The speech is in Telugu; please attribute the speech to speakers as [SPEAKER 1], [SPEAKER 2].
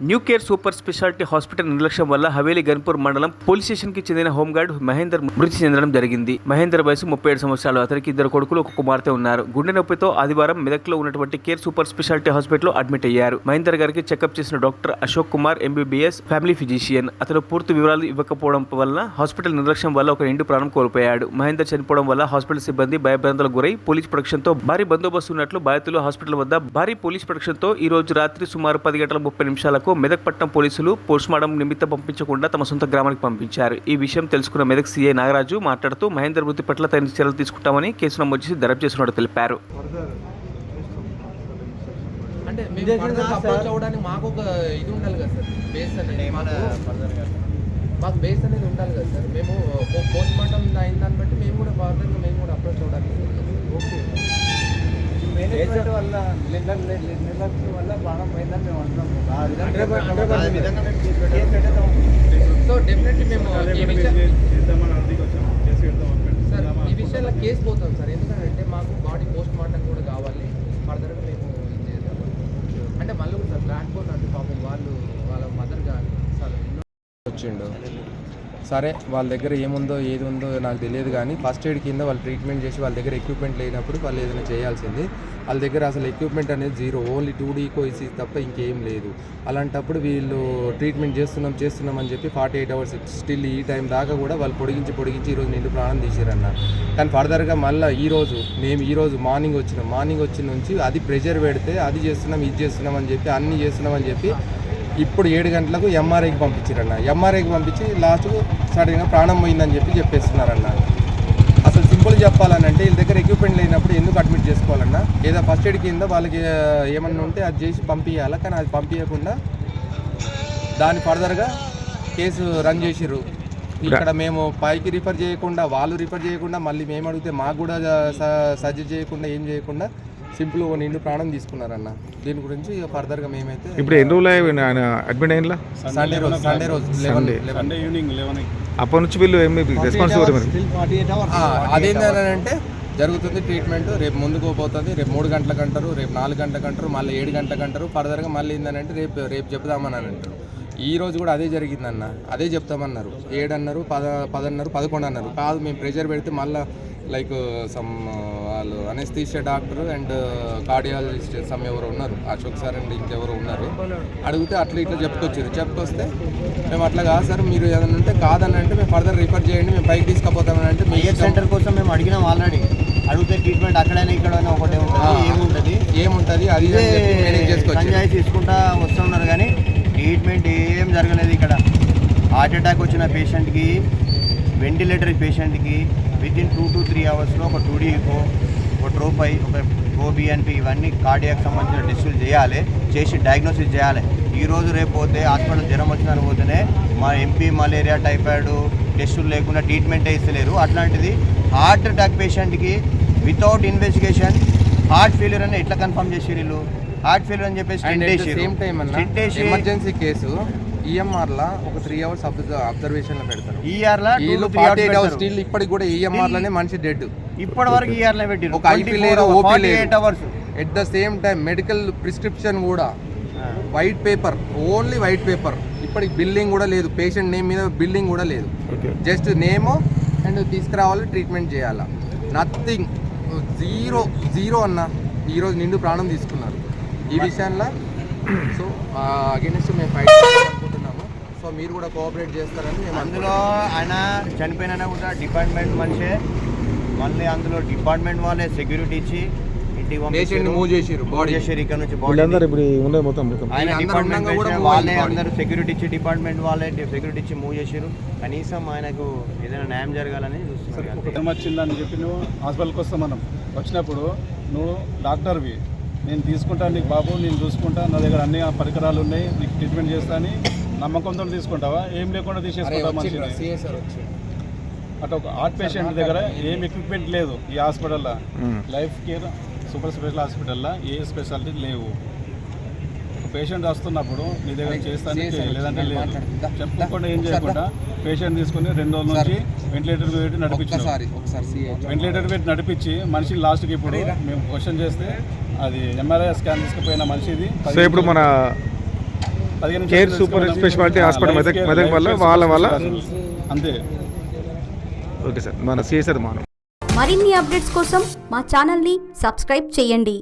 [SPEAKER 1] New care super speciality hospital నిర్లక్ష్యం వల్ల హవేలీ గన్పూర్ మండలం పోలీస్ స్టేషన్ కి చెందిన హోంగార్డ్ మహేందర్ మృతి చెందడం జరిగింది. మహేందర్ వయసు 37 సంవత్సరాలు. అతనికి 2 కొడుకులు, 1 కుమార్తె ఉన్నారు. గుండె నొప్పితో ఆదివారం మెదక్లో ఉన్నటువంటి కేర్ సూపర్ స్పెషాలిటీ హాస్పిటల్లో అడ్మిట్ అయ్యారు. మహేందర్ గారికి చెకప్ చేసిన doctor Ashok Kumar MBBS family physician. అతను పూర్తి వివరాలు ఇవ్వకపోవడం వల్ల హాస్పిటల్ నిర్లక్ష్యం వల్ల ఒక నిండు ప్రాణం కోల్పోయాడు. మహేందర్ చనిపోవడం వల్ల హాస్పిటల్ సిబ్బంది భయభ్రాంతులకు గురై పోలీస్ ప్రొటెక్షన్ తో భారీ బందోబస్తు ఉన్నట్లు బాధితులు హాస్పిటల్ వద్ద భారీ పోలీస్ ప్రొటెక్షన్ తో ఈ రోజు రాత్రి సుమారు 10:30 మెదక్ పట్టణం పోలీసులు పోస్ట్మార్టం నిమిత్తం పంపించకుండా తమ సొంత గ్రామానికి పంపించారు. ఈ విషయం తెలుసుకున్న మెదక్ సిఐ నాగరాజు మాట్లాడుతూ మహేందర్ మృతి పట్ల తగిన చర్యలు తీసుకుంటామని కేసు నమోదు చేసి దర్యాప్తు చేస్తున్నట్టు తెలిపారు.
[SPEAKER 2] అంటే అప్రోచ్ అవ్వడానికి మాకు ఒక ఇది ఉండాలి కదా సార్, బేస్ అనేది మాకు బేస్ అనేది ఉండాలి కదా సార్. మేము పోస్ట్మార్టం అయిన దాన్ని బట్టి మేము కూడా ఫర్దర్గా మేము కూడా అప్రోచ్ అవ్వడానికి ఓకే.
[SPEAKER 3] మేనేజ్మెంట్ వల్ల నిర్లక్ష్యం వల్ల ప్రాణం పోయిందని మేము అంటున్నాము.
[SPEAKER 2] సో డెఫినెట్లీ మేము సార్ ఈ విషయంలో కేసు పోతాం సార్. ఎందుకంటే మాకు బాడీ పోస్ట్ మార్టం కూడా కావాలి. ఫర్దర్గా మేము ఇది చేద్దాం. అంటే మళ్ళీ కూడా సార్ బ్లాక్ బోన్ అంటే పాపం వాళ్ళ మదర్ కానీ సార్
[SPEAKER 4] వచ్చిండు. సరే వాళ్ళ దగ్గర ఏముందో ఏది ఉందో నాకు తెలియదు, కానీ ఫస్ట్ ఎయిడ్ కింద వాళ్ళు ట్రీట్మెంట్ చేసి వాళ్ళ దగ్గర ఎక్విప్మెంట్ లేనప్పుడు వాళ్ళు ఏదైనా చేయాల్సింది. వాళ్ళ దగ్గర అసలు ఎక్విప్మెంట్ అనేది 0, ఓన్లీ 2D కోయిసి తప్ప ఇంకేం లేదు. అలాంటప్పుడు వీళ్ళు ట్రీట్మెంట్ చేస్తున్నాం అని చెప్పి 48 అవర్స్ స్టిల్ ఈ టైం దాకా కూడా వాళ్ళు పొడిగించి ఈరోజు నిండు ప్రాణం తీసిరన్న. కానీ ఫర్దర్గా మళ్ళీ ఈరోజు మార్నింగ్ వచ్చిన నుంచి అది ప్రెషర్ పెడితే అది చేస్తున్నాం ఇది చేస్తున్నాం అని చెప్పి అన్నీ చేస్తున్నామని చెప్పి ఇప్పుడు 7 గంటలకు MRIకి పంపించారన్న. MRIకి పంపించి లాస్ట్కు సడన్గా ప్రాణం పోయిందని చెప్పేస్తున్నారన్న. అసలు సింపుల్ చెప్పాలని అంటే వీళ్ళ దగ్గర ఎక్విప్మెంట్ లేనప్పుడు ఎందుకు అడ్మిట్ చేసుకోవాలన్నా? ఏదో ఫస్ట్ ఎయిడ్ కింద వాళ్ళకి ఏమన్నా ఉంటే అది చేసి పంపించాలి. కానీ అది పంపించకుండా దాన్ని ఫర్దర్గా కేసు రన్ చేసిర్రు. ఇక్కడ మేము పైకి రిఫర్ చేయకుండా వాళ్ళు రిఫర్ చేయకుండా మళ్ళీ మేము అడిగితే మాకు కూడా సజెస్ట్ చేయకుండా ఏం చేయకుండా సింపుల్ నిండు ప్రాణం తీసుకున్నారన్న. దీని గురించి ఫర్దర్గా మేమైతే
[SPEAKER 5] ఇప్పుడు ఎన్ని రోజులు అడ్మిట్ అయిన
[SPEAKER 4] సండే రోజు 11
[SPEAKER 3] ఈవినింగ్ 11
[SPEAKER 5] అప్పటి నుంచి వీళ్ళు రెస్పాన్స్
[SPEAKER 4] అదేంటంటే జరుగుతుంది ట్రీట్మెంట్. రేపు ముందుకు పోతుంది. రేపు 3 గంటలకు అంటారు, రేపు 4 గంటలకు అంటారు, మళ్ళీ 7 గంటలకు అంటారు. ఫర్దర్గా మళ్ళీ ఏంటంటే రేపు చెప్దామని అంటారు. ఈ రోజు కూడా అదే జరిగిందన్న. అదే చెప్తామన్నారు. 7 అన్నారు, 10 అన్నారు, 11 అన్నారు. కాదు మేము ప్రెషర్ పెడితే మళ్ళీ లైక్ సమ్ వాళ్ళు అనెస్థీషియా డాక్టర్ అండ్ కార్డియాలజిస్ట్ ఎవరు ఉన్నారు, అశోక్ సార్ అండ్ ఇంకెవరు ఉన్నారు. అడిగితే ఇట్లా చెప్పుకొస్తే మేము అట్లా కాదు సార్, మీరు ఏదైనా ఉంటే కాదని అంటే మేము ఫర్దర్ రిఫర్ చేయండి, మేము పైకి తీసుకుపోతామని అంటే
[SPEAKER 3] మెడికల్ సెంటర్ కోసం మేము అడిగినాం ఆల్రెడీ. అడిగితే ట్రీట్మెంట్ అక్కడైనా ఇక్కడైనా ఒకటే
[SPEAKER 4] ఏముంటుంది అది మేనేజ్ చేసుకోవచ్చు
[SPEAKER 3] తీసుకుంటా వస్తున్నారు. కానీ ట్రీట్మెంట్ ఏం జరగలేదు ఇక్కడ. హార్ట్ అటాక్ వచ్చిన పేషెంట్కి, వెంటిలేటర్ పేషెంట్కి వితిన్ 2 to 3 అవర్స్లో ఒక 2D ఈకో, ఒక ట్రోపై, ఒక OBNP ఇవన్నీ కార్డియాక్ సంబంధించిన టెస్టులు చేసి డయాగ్నోసిస్ చేయాలి. ఈరోజు రేపు పోతే హాస్పిటల్ జ్వరం వచ్చిందని పోతేనే మా MP మలేరియా టైఫాయిడ్ టెస్టులు లేకుండా ట్రీట్మెంటే ఇస్తలేరు. అట్లాంటిది హార్ట్ అటాక్ పేషెంట్కి వితౌట్ ఇన్వెస్టిగేషన్ హార్ట్ ఫెయిల్యూర్ అని ఎట్లా కన్ఫర్మ్ చేసి వీళ్ళు హార్ట్ ఫెయిల్యూర్ అని చెప్పేసి
[SPEAKER 4] ఎమర్జెన్సీ కేసు EMRలో ఒక 3 hours అబ్జర్వేషన్లో పెడతారు.
[SPEAKER 3] ERలో
[SPEAKER 4] 48 hours స్టిల్ ఇప్పటికి కూడా EMRలోనే మనిషి డెడ్.
[SPEAKER 3] ఇప్పటి వరకు ERలో పెట్టి
[SPEAKER 4] ఒక IP లేదు, OP లేదు. At the same time medical prescription కూడా white paper, only white paper. ఇప్పటికి బిల్డింగ్ కూడా లేదు, పేషెంట్ నేమ్ మీద బిల్డింగ్ కూడా లేదు. జస్ట్ నేమ్ అండ్ తీసుకురావాలి, ట్రీట్మెంట్ చేయాలా, నథింగ్. జీరో అన్న. ఈరోజు నిండు ప్రాణం తీసుకున్నారు ఈ విషయంలో. సో అగైనెస్ట్ మేము ఫైట్ అనుకుంటున్నాము. సో మీరు కూడా కోఆపరేట్ చేస్తారని మేము.
[SPEAKER 3] అందులో ఆయన చనిపోయినా కూడా డిపార్ట్మెంట్ మనిషే, మళ్ళీ అందులో డిపార్ట్మెంట్ వాళ్ళే సెక్యూరిటీ ఇచ్చి ఇంటికి
[SPEAKER 4] మూవ్ చేసారు
[SPEAKER 3] ఇక్కడ నుంచి
[SPEAKER 5] ఆయన
[SPEAKER 3] డిపార్ట్మెంట్ వాళ్ళే అందరూ సెక్యూరిటీ ఇచ్చి డిపార్ట్మెంట్ వాళ్ళే సెక్యూరిటీ ఇచ్చి మూవ్ చేసారు. కనీసం ఆయనకు ఏదైనా న్యాయం జరగాలని చూస్తున్నారు.
[SPEAKER 6] వచ్చిందని చెప్పి నువ్వు హాస్పిటల్కి వస్తాం, మనం వచ్చినప్పుడు నువ్వు డాక్టర్వి, నేను తీసుకుంటాను నీకు బాబు, నేను చూసుకుంటా, నా దగ్గర అన్ని పరికరాలు ఉన్నాయి, నీకు ట్రీట్మెంట్ చేస్తా అని నమ్మకంతో తీసుకుంటావా? ఏం లేకుండా తీసేసుకుంటావా మనిషిని? అటు ఒక హార్ట్ పేషెంట్ దగ్గర ఏం ఎక్విప్మెంట్ లేదు ఈ హాస్పిటల్లో. లైఫ్ కేర్ సూపర్ స్పెషల్ హాస్పిటల్లో ఏ స్పెషాలిటీ లేవు. ఒక పేషెంట్ వస్తున్నప్పుడు నీ దగ్గర చేస్తాను లేదంటే లేదు చెప్పకుండా ఏం చేయకుండా పేషెంట్ తీసుకుని 2 రోజుల నుంచి వెంటిలేటర్ పెట్టి నడిపించి మనిషిని లాస్ట్కి ఇప్పుడు మేము క్వశ్చన్ చేస్తే అది MRI స్కాన్ తీసుకుపోయిన మనిషిది
[SPEAKER 5] ఇప్పుడు మన
[SPEAKER 6] 15
[SPEAKER 5] కేర్
[SPEAKER 6] నిమిషాలు
[SPEAKER 5] సూపర్
[SPEAKER 6] తీసుకొని
[SPEAKER 5] speciality hospital
[SPEAKER 6] life
[SPEAKER 5] Medak
[SPEAKER 6] care
[SPEAKER 5] Medak వల్ల వాళ్ళ
[SPEAKER 6] అంతే.
[SPEAKER 5] ఓకే సార్ మన సిఎస్ఆర్ మాను
[SPEAKER 7] మరిన్ని అప్డేట్స్ కోసం మా ఛానల్ని సబ్స్క్రైబ్ చేయండి.